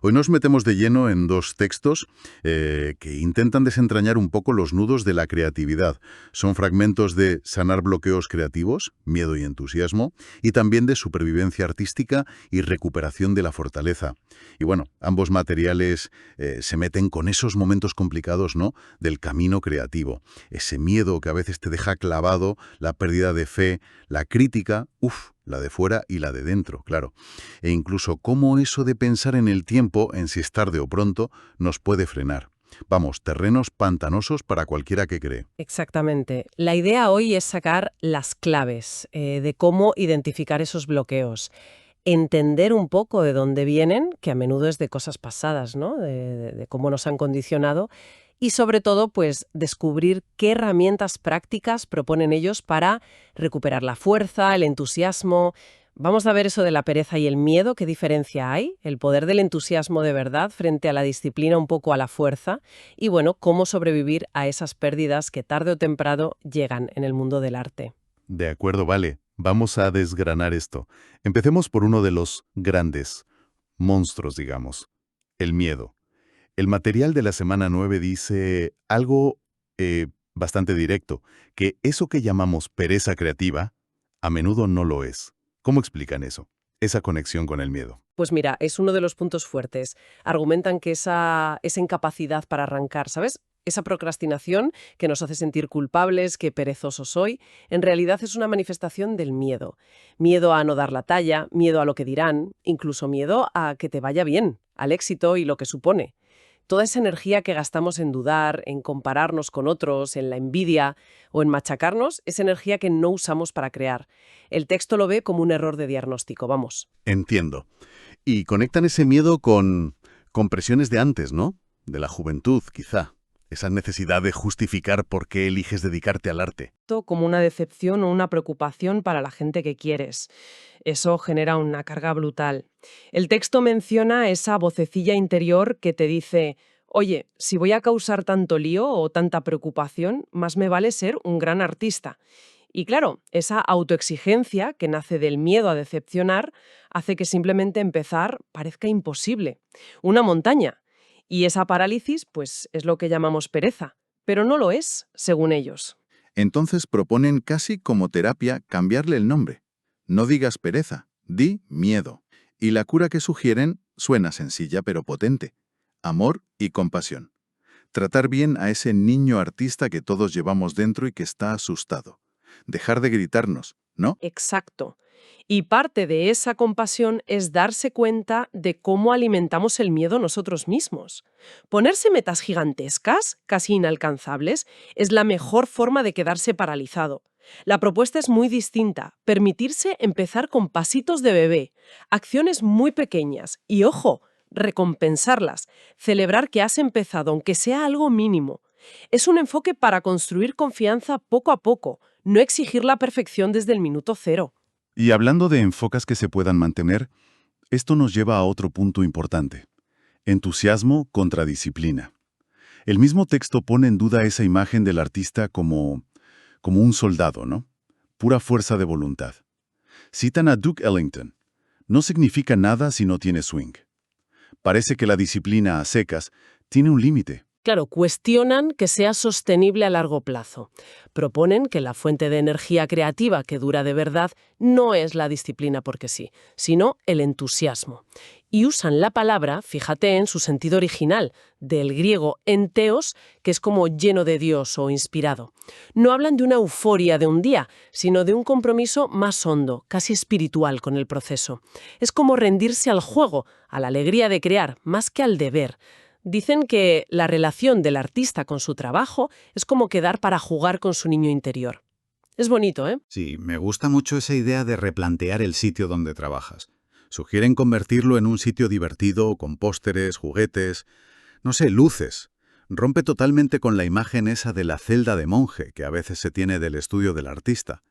Hoy nos metemos de lleno en dos textos que intentan desentrañar un poco los nudos de la creatividad. Son fragmentos de Sanar bloqueos creativos, miedo y entusiasmo, y también de Supervivencia artística y recuperación de la fortaleza. Y bueno, ambos materiales se meten con esos momentos complicados, ¿no?, del camino creativo. Ese miedo que a veces te deja clavado, la pérdida de fe, la crítica, la de fuera y la de dentro, claro. E incluso cómo eso de pensar en el tiempo, en si es tarde o pronto, nos puede frenar. Vamos, terrenos pantanosos para cualquiera que cree. Exactamente. La idea hoy es sacar las claves de cómo identificar esos bloqueos. Entender un poco de dónde vienen, que a menudo es de cosas pasadas, ¿no? De cómo nos han condicionado. Y sobre todo, pues descubrir qué herramientas prácticas proponen ellos para recuperar la fuerza, el entusiasmo. Vamos a ver eso de la pereza y el miedo, qué diferencia hay, el poder del entusiasmo de verdad frente a la disciplina un poco a la fuerza, y bueno, cómo sobrevivir a esas pérdidas que tarde o temprano llegan en el mundo del arte. De acuerdo, vale. Vamos a desgranar esto. Empecemos por uno de los grandes monstruos, digamos, el miedo. El material de la semana 9 dice algo bastante directo, que eso que llamamos pereza creativa, a menudo no lo es. ¿Cómo explican eso? Esa conexión con el miedo. Pues mira, es uno de los puntos fuertes. Argumentan que esa incapacidad para arrancar, ¿sabes? Esa procrastinación que nos hace sentir culpables, que perezoso soy, en realidad es una manifestación del miedo. Miedo a no dar la talla, miedo a lo que dirán, incluso miedo a que te vaya bien, al éxito y lo que supone. Toda esa energía que gastamos en dudar, en compararnos con otros, en la envidia o en machacarnos, es energía que no usamos para crear. El texto lo ve como un error de diagnóstico, vamos. Entiendo. Y conectan ese miedo con presiones de antes, ¿no? De la juventud, quizá. Esa necesidad de justificar por qué eliges dedicarte al arte. Como una decepción o una preocupación para la gente que quieres. Eso genera una carga brutal. El texto menciona esa vocecilla interior que te dice, oye, si voy a causar tanto lío o tanta preocupación, más me vale ser un gran artista. Y claro, esa autoexigencia que nace del miedo a decepcionar hace que simplemente empezar parezca imposible. Una montaña. Y esa parálisis, pues, es lo que llamamos pereza. Pero no lo es, según ellos. Entonces proponen casi como terapia cambiarle el nombre. No digas pereza, di miedo. Y la cura que sugieren suena sencilla pero potente. Amor y compasión. Tratar bien a ese niño artista que todos llevamos dentro y que está asustado. Dejar de gritarnos, ¿no? Exacto. Y parte de esa compasión es darse cuenta de cómo alimentamos el miedo nosotros mismos. Ponerse metas gigantescas, casi inalcanzables, es la mejor forma de quedarse paralizado. La propuesta es muy distinta, permitirse empezar con pasitos de bebé, acciones muy pequeñas y, ojo, recompensarlas, celebrar que has empezado, aunque sea algo mínimo. Es un enfoque para construir confianza poco a poco, no exigir la perfección desde el minuto cero. Y hablando de enfocas que se puedan mantener, esto nos lleva a otro punto importante. Entusiasmo contra disciplina. El mismo texto pone en duda esa imagen del artista como un soldado, ¿no? Pura fuerza de voluntad. Citan a Duke Ellington. No significa nada si no tiene swing. Parece que la disciplina a secas tiene un límite. Claro, cuestionan que sea sostenible a largo plazo. Proponen que la fuente de energía creativa que dura de verdad no es la disciplina porque sí, sino el entusiasmo. Y usan la palabra, fíjate en su sentido original, del griego enteos, que es como lleno de Dios o inspirado. No hablan de una euforia de un día, sino de un compromiso más hondo, casi espiritual con el proceso. Es como rendirse al juego, a la alegría de crear, más que al deber. Dicen que la relación del artista con su trabajo es como quedar para jugar con su niño interior. Es bonito, ¿eh? Sí, me gusta mucho esa idea de replantear el sitio donde trabajas. Sugieren convertirlo en un sitio divertido, con pósteres, juguetes, no sé, luces. Rompe totalmente con la imagen esa de la celda de monje que a veces se tiene del estudio del artista.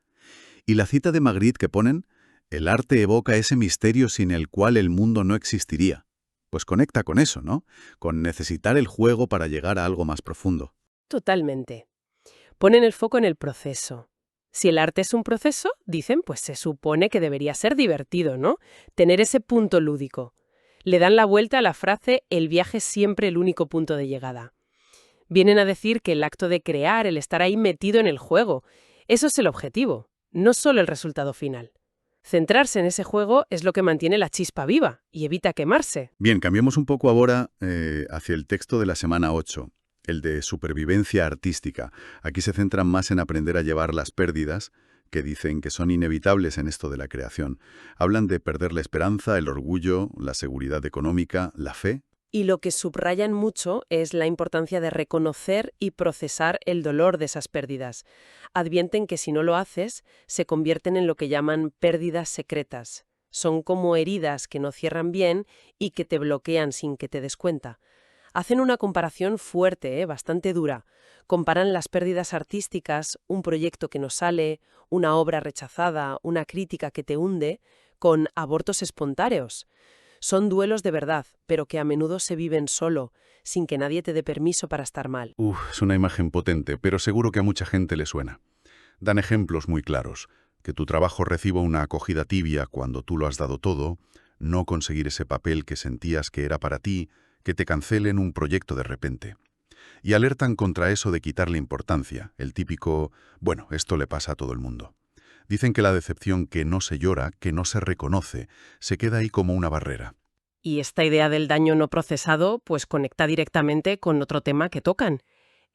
Y la cita de Magritte que ponen, el arte evoca ese misterio sin el cual el mundo no existiría. Pues conecta con eso, ¿no? Con necesitar el juego para llegar a algo más profundo. Totalmente. Ponen el foco en el proceso. Si el arte es un proceso, dicen, pues se supone que debería ser divertido, ¿no? Tener ese punto lúdico. Le dan la vuelta a la frase «el viaje es siempre el único punto de llegada». Vienen a decir que el acto de crear, el estar ahí metido en el juego, eso es el objetivo, no solo el resultado final. Centrarse en ese juego es lo que mantiene la chispa viva y evita quemarse. Bien, cambiemos un poco ahora hacia el texto de la semana 8, el de supervivencia artística. Aquí se centran más en aprender a llevar las pérdidas, que dicen que son inevitables en esto de la creación. Hablan de perder la esperanza, el orgullo, la seguridad económica, la fe. Y lo que subrayan mucho es la importancia de reconocer y procesar el dolor de esas pérdidas. Advierten que si no lo haces, se convierten en lo que llaman pérdidas secretas. Son como heridas que no cierran bien y que te bloquean sin que te des cuenta. Hacen una comparación fuerte, bastante dura. Comparan las pérdidas artísticas, un proyecto que no sale, una obra rechazada, una crítica que te hunde, con abortos espontáneos. Son duelos de verdad, pero que a menudo se viven solo, sin que nadie te dé permiso para estar mal. Es una imagen potente, pero seguro que a mucha gente le suena. Dan ejemplos muy claros. Que tu trabajo reciba una acogida tibia cuando tú lo has dado todo, no conseguir ese papel que sentías que era para ti, que te cancelen un proyecto de repente. Y alertan contra eso de quitarle importancia, el típico, bueno, esto le pasa a todo el mundo. Dicen que la decepción que no se llora, que no se reconoce, se queda ahí como una barrera. Y esta idea del daño no procesado pues conecta directamente con otro tema que tocan,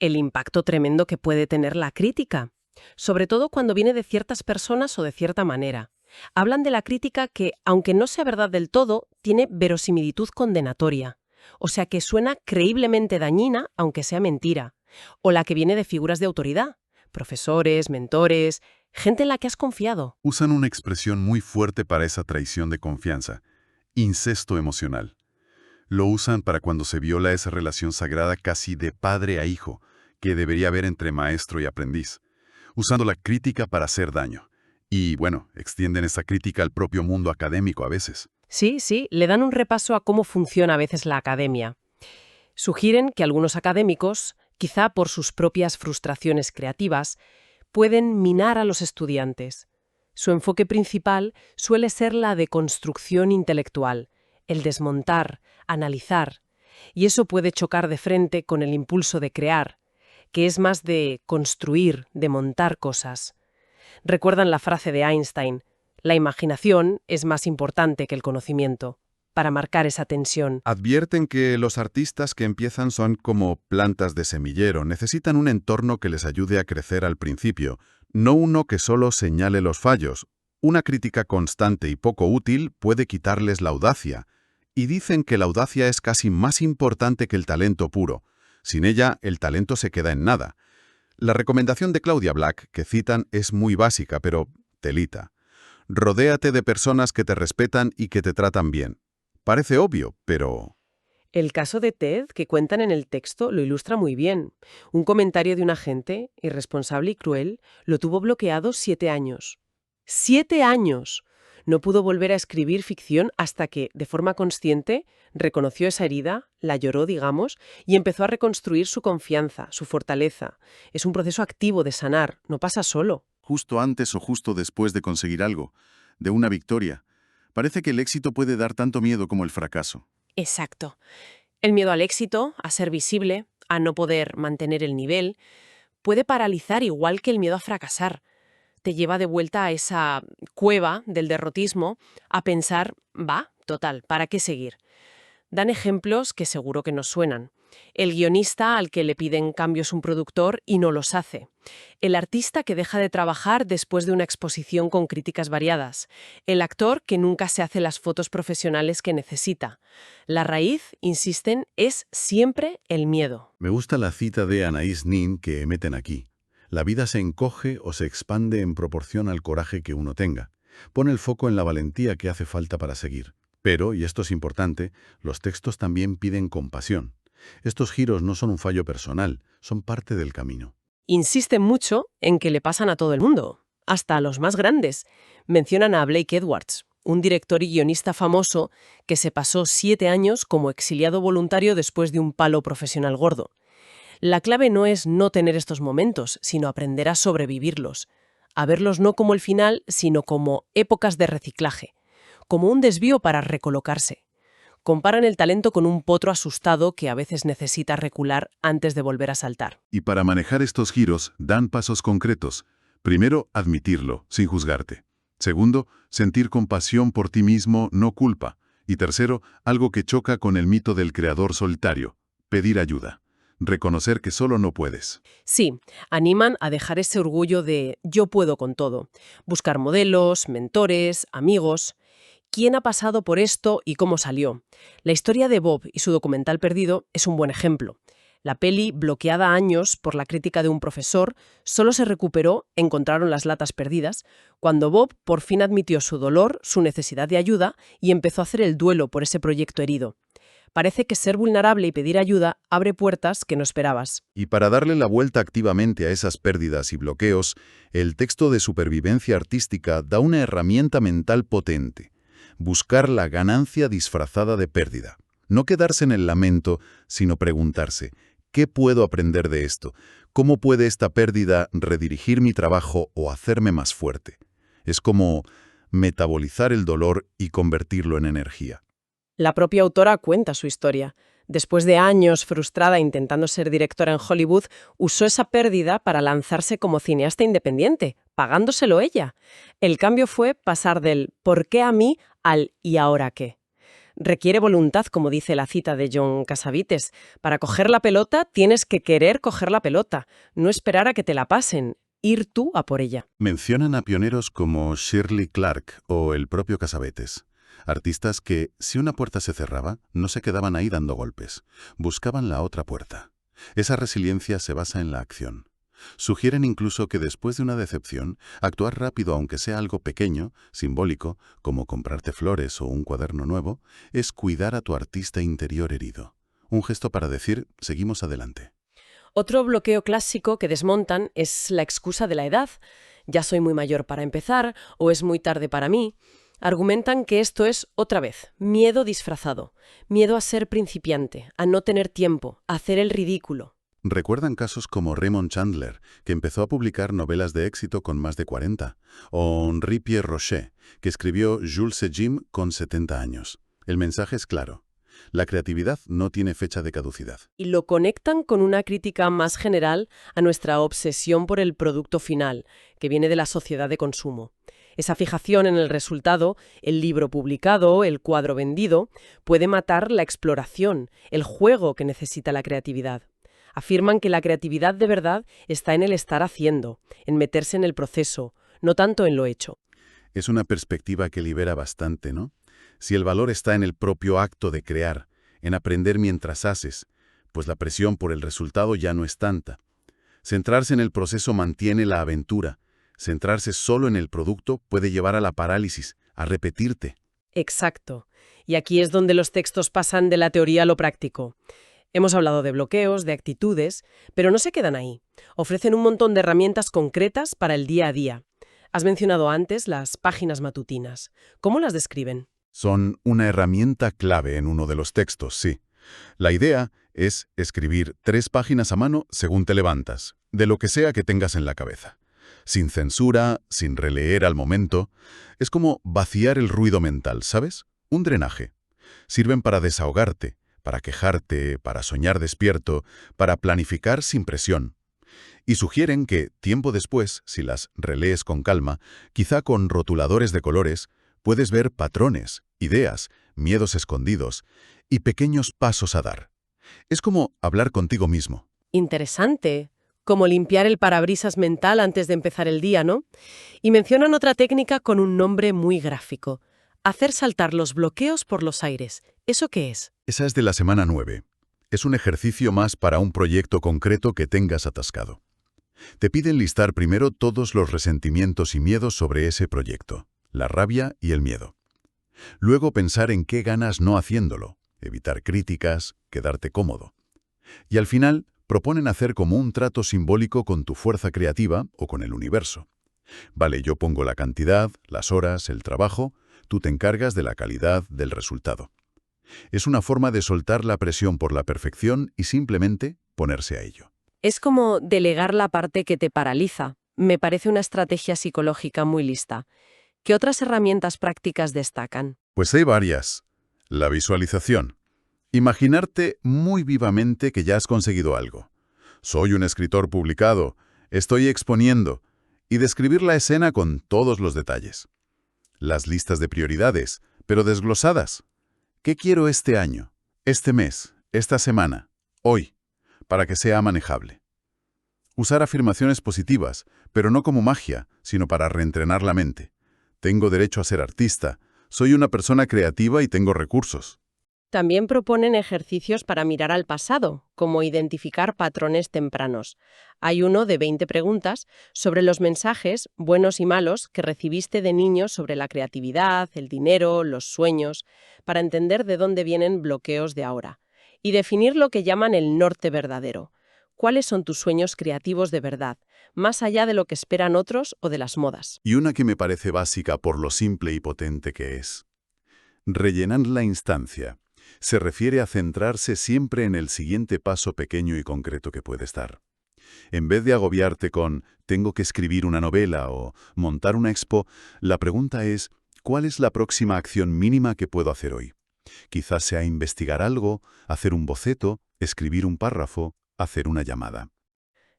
el impacto tremendo que puede tener la crítica, sobre todo cuando viene de ciertas personas o de cierta manera. Hablan de la crítica que, aunque no sea verdad del todo, tiene verosimilitud condenatoria, o sea que suena creíblemente dañina aunque sea mentira, o la que viene de figuras de autoridad, profesores, mentores, gente en la que has confiado. Usan una expresión muy fuerte para esa traición de confianza. Incesto emocional. Lo usan para cuando se viola esa relación sagrada casi de padre a hijo, que debería haber entre maestro y aprendiz, usando la crítica para hacer daño. Y, bueno, extienden esa crítica al propio mundo académico a veces. Sí, le dan un repaso a cómo funciona a veces la academia. Sugieren que algunos académicos, quizá por sus propias frustraciones creativas, pueden minar a los estudiantes. Su enfoque principal suele ser la deconstrucción intelectual, el desmontar, analizar, y eso puede chocar de frente con el impulso de crear, que es más de construir, de montar cosas. Recuerdan la frase de Einstein, la imaginación es más importante que el conocimiento, para marcar esa tensión. Advierten que los artistas que empiezan son como plantas de semillero, necesitan un entorno que les ayude a crecer al principio, no uno que solo señale los fallos. Una crítica constante y poco útil puede quitarles la audacia. Y dicen que la audacia es casi más importante que el talento puro. Sin ella, el talento se queda en nada. La recomendación de Claudia Black, que citan, es muy básica, pero telita. Rodéate de personas que te respetan y que te tratan bien. Parece obvio, pero... El caso de Ted, que cuentan en el texto, lo ilustra muy bien. Un comentario de un agente, irresponsable y cruel, lo tuvo bloqueado 7 años. ¡7 años! No pudo volver a escribir ficción hasta que, de forma consciente, reconoció esa herida, la lloró, digamos, y empezó a reconstruir su confianza, su fortaleza. Es un proceso activo de sanar, no pasa solo. Justo antes o justo después de conseguir algo, de una victoria. Parece que el éxito puede dar tanto miedo como el fracaso. Exacto. El miedo al éxito, a ser visible, a no poder mantener el nivel, puede paralizar igual que el miedo a fracasar. Te lleva de vuelta a esa cueva del derrotismo, a pensar, total, ¿para qué seguir? Dan ejemplos que seguro que nos suenan. El guionista al que le piden cambios un productor y no los hace. El artista que deja de trabajar después de una exposición con críticas variadas. El actor que nunca se hace las fotos profesionales que necesita. La raíz, insisten, es siempre el miedo. Me gusta la cita de Anaïs Nin que meten aquí. La vida se encoge o se expande en proporción al coraje que uno tenga. Pone el foco en la valentía que hace falta para seguir. Pero, y esto es importante, los textos también piden compasión. Estos giros no son un fallo personal, son parte del camino. Insisten mucho en que le pasan a todo el mundo, hasta a los más grandes. Mencionan a Blake Edwards, un director y guionista famoso que se pasó 7 años como exiliado voluntario después de un palo profesional gordo. La clave no es no tener estos momentos, sino aprender a sobrevivirlos, a verlos no como el final, sino como épocas de reciclaje, como un desvío para recolocarse, Comparan el talento con un potro asustado que a veces necesita recular antes de volver a saltar. Y para manejar estos giros, dan pasos concretos. Primero, admitirlo, sin juzgarte. Segundo, sentir compasión por ti mismo, no culpa. Y tercero, algo que choca con el mito del creador solitario, pedir ayuda. Reconocer que solo no puedes. Sí, animan a dejar ese orgullo de yo puedo con todo. Buscar modelos, mentores, amigos. ¿Quién ha pasado por esto y cómo salió? La historia de Bob y su documental perdido es un buen ejemplo. La peli, bloqueada años por la crítica de un profesor, solo se recuperó, encontraron las latas perdidas, cuando Bob por fin admitió su dolor, su necesidad de ayuda y empezó a hacer el duelo por ese proyecto herido. Parece que ser vulnerable y pedir ayuda abre puertas que no esperabas. Y para darle la vuelta activamente a esas pérdidas y bloqueos, el texto de supervivencia artística da una herramienta mental potente. Buscar la ganancia disfrazada de pérdida. No quedarse en el lamento, sino preguntarse, ¿qué puedo aprender de esto? ¿Cómo puede esta pérdida redirigir mi trabajo o hacerme más fuerte? Es como metabolizar el dolor y convertirlo en energía. La propia autora cuenta su historia. Después de años frustrada intentando ser directora en Hollywood, usó esa pérdida para lanzarse como cineasta independiente, pagándoselo ella. El cambio fue pasar del ¿por qué a mí? Al ¿y ahora qué? Requiere voluntad, como dice la cita de John Cassavetes. Para coger la pelota tienes que querer coger la pelota, no esperar a que te la pasen, ir tú a por ella. Mencionan a pioneros como Shirley Clark o el propio Cassavetes. Artistas que, si una puerta se cerraba, no se quedaban ahí dando golpes. Buscaban la otra puerta. Esa resiliencia se basa en la acción. Sugieren incluso que después de una decepción, actuar rápido aunque sea algo pequeño, simbólico, como comprarte flores o un cuaderno nuevo, es cuidar a tu artista interior herido. Un gesto para decir, seguimos adelante. Otro bloqueo clásico que desmontan es la excusa de la edad. Ya soy muy mayor para empezar o es muy tarde para mí. Argumentan que esto es, otra vez, miedo disfrazado. Miedo a ser principiante, a no tener tiempo, a hacer el ridículo. ¿Recuerdan casos como Raymond Chandler, que empezó a publicar novelas de éxito con más de 40? O Henri Pierre Rocher, que escribió Jules et Jim con 70 años. El mensaje es claro. La creatividad no tiene fecha de caducidad. Y lo conectan con una crítica más general a nuestra obsesión por el producto final, que viene de la sociedad de consumo. Esa fijación en el resultado, el libro publicado, el cuadro vendido, puede matar la exploración, el juego que necesita la creatividad. Afirman que la creatividad de verdad está en el estar haciendo, en meterse en el proceso, no tanto en lo hecho. Es una perspectiva que libera bastante, ¿no? Si el valor está en el propio acto de crear, en aprender mientras haces, pues la presión por el resultado ya no es tanta. Centrarse en el proceso mantiene la aventura. Centrarse solo en el producto puede llevar a la parálisis, a repetirte. Exacto. Y aquí es donde los textos pasan de la teoría a lo práctico. Hemos hablado de bloqueos, de actitudes, pero no se quedan ahí. Ofrecen un montón de herramientas concretas para el día a día. Has mencionado antes las páginas matutinas. ¿Cómo las describen? Son una herramienta clave en uno de los textos, sí. La idea es escribir 3 páginas a mano según te levantas, de lo que sea que tengas en la cabeza. Sin censura, sin releer al momento. Es como vaciar el ruido mental, ¿sabes? Un drenaje. Sirven para desahogarte, para quejarte, para soñar despierto, para planificar sin presión. Y sugieren que, tiempo después, si las relees con calma, quizá con rotuladores de colores, puedes ver patrones, ideas, miedos escondidos y pequeños pasos a dar. Es como hablar contigo mismo. Interesante. Como limpiar el parabrisas mental antes de empezar el día, ¿no? Y mencionan otra técnica con un nombre muy gráfico. Hacer saltar los bloqueos por los aires. ¿Eso qué es? Esa es de la semana 9. Es un ejercicio más para un proyecto concreto que tengas atascado. Te piden listar primero todos los resentimientos y miedos sobre ese proyecto, la rabia y el miedo. Luego pensar en qué ganas no haciéndolo, evitar críticas, quedarte cómodo. Y al final, proponen hacer como un trato simbólico con tu fuerza creativa o con el universo. Vale, yo pongo la cantidad, las horas, el trabajo, tú te encargas de la calidad del resultado. Es una forma de soltar la presión por la perfección y simplemente ponerse a ello. Es como delegar la parte que te paraliza. Me parece una estrategia psicológica muy lista. ¿Qué otras herramientas prácticas destacan? Pues hay varias. La visualización. Imaginarte muy vivamente que ya has conseguido algo. Soy un escritor publicado, estoy exponiendo, y describir la escena con todos los detalles. Las listas de prioridades, pero desglosadas. ¿Qué quiero este año, este mes, esta semana, hoy, para que sea manejable? Usar afirmaciones positivas, pero no como magia, sino para reentrenar la mente. Tengo derecho a ser artista, soy una persona creativa y tengo recursos. También proponen ejercicios para mirar al pasado, como identificar patrones tempranos. Hay uno de 20 preguntas sobre los mensajes, buenos y malos, que recibiste de niño sobre la creatividad, el dinero, los sueños, para entender de dónde vienen bloqueos de ahora. Y definir lo que llaman el norte verdadero. ¿Cuáles son tus sueños creativos de verdad, más allá de lo que esperan otros o de las modas? Y una que me parece básica por lo simple y potente que es. Rellenar la instancia. Se refiere a centrarse siempre en el siguiente paso pequeño y concreto que puedes dar. En vez de agobiarte con «tengo que escribir una novela» o «montar una expo», la pregunta es «¿cuál es la próxima acción mínima que puedo hacer hoy?» Quizás sea investigar algo, hacer un boceto, escribir un párrafo, hacer una llamada.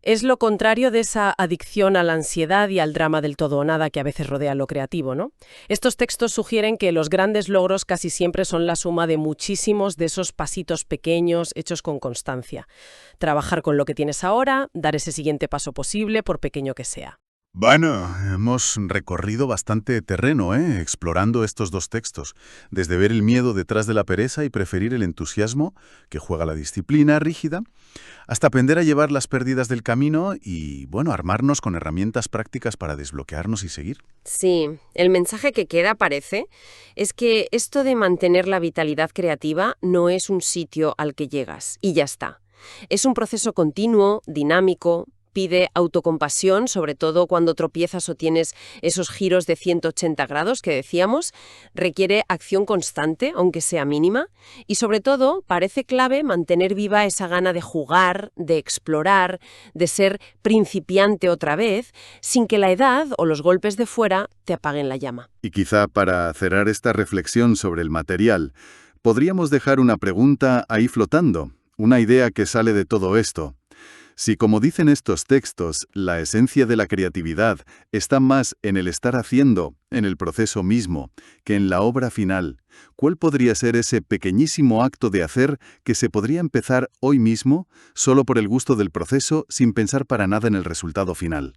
Es lo contrario de esa adicción a la ansiedad y al drama del todo o nada que a veces rodea lo creativo, ¿no? Estos textos sugieren que los grandes logros casi siempre son la suma de muchísimos de esos pasitos pequeños hechos con constancia. Trabajar con lo que tienes ahora, dar ese siguiente paso posible, por pequeño que sea. Bueno, hemos recorrido bastante terreno, explorando estos dos textos, desde ver el miedo detrás de la pereza y preferir el entusiasmo, que juega la disciplina rígida, hasta aprender a llevar las pérdidas del camino y, bueno, armarnos con herramientas prácticas para desbloquearnos y seguir. Sí, el mensaje que queda, parece, es que esto de mantener la vitalidad creativa no es un sitio al que llegas y ya está. Es un proceso continuo, dinámico. Pide autocompasión, sobre todo cuando tropiezas o tienes esos giros de 180 grados que decíamos. Requiere acción constante, aunque sea mínima. Y sobre todo, parece clave mantener viva esa gana de jugar, de explorar, de ser principiante otra vez, sin que la edad o los golpes de fuera te apaguen la llama. Y quizá para cerrar esta reflexión sobre el material, podríamos dejar una pregunta ahí flotando, una idea que sale de todo esto. Si, como dicen estos textos, la esencia de la creatividad está más en el estar haciendo, en el proceso mismo, que en la obra final, ¿cuál podría ser ese pequeñísimo acto de hacer que se podría empezar hoy mismo, solo por el gusto del proceso, sin pensar para nada en el resultado final?